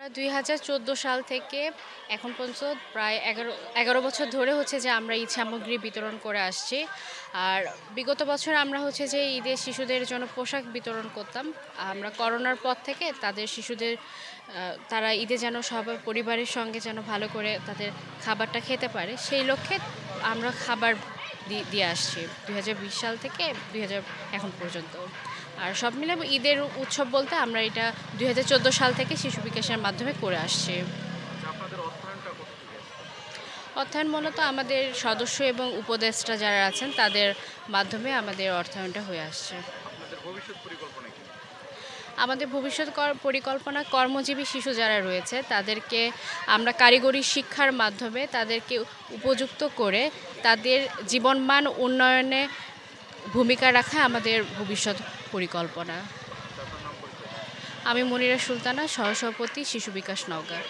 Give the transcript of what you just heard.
2014 সাল থেকে এখন পর্যন্ত প্রায় ১১ বছর ধরে হচ্ছে যে আমরা ঈদ সামগ্রী বিতরণ করে আসছি। আর বিগত বছর আমরা হচ্ছে যে ঈদে শিশুদের জন্য পোশাক বিতরণ করতাম। আমরা করোনার পর থেকে তাদের শিশুদের তারা ঈদে যেন সবার পরিবারের সঙ্গে যেন ভালো করে তাদের খাবারটা খেতে পারে, সেই লক্ষ্যে আমরা খাবার দিয়ে আসছি ২০২০ সাল থেকে ২০০০ এখন পর্যন্ত। আর সব মিলে ঈদের উৎসব বলতে আমরা এটা ২০১৪ সাল থেকে শিশু বিকাশের মাধ্যমে করে আসছি। আচ্ছা, আপনাদের অর্থায়নটা কোথা থেকে আসছে? অর্থায়ন মূলত আমাদের সদস্য এবং উপদেষ্টা যারা আছেন তাদের মাধ্যমে আমাদের অর্থায়নটা হয়ে আসছে। আপনাদের ভবিষ্যৎ পরিকল্পনা কি? আমাদের ভবিষ্যৎ পরিকল্পনা, কর্মজীবী শিশু যারা রয়েছে তাদেরকে আমরা কারিগরি শিক্ষার মাধ্যমে তাদেরকে উপযুক্ত করে তাদের জীবনমান উন্নয়নে ভূমিকা রাখা আমাদের ভবিষ্যৎ পরিকল্পনা। আচ্ছা, আপনার নাম পরিচয়? আমি মনিরা সুলতানা, সহসভাপতি, শিশু বিকাশ নওগাঁ।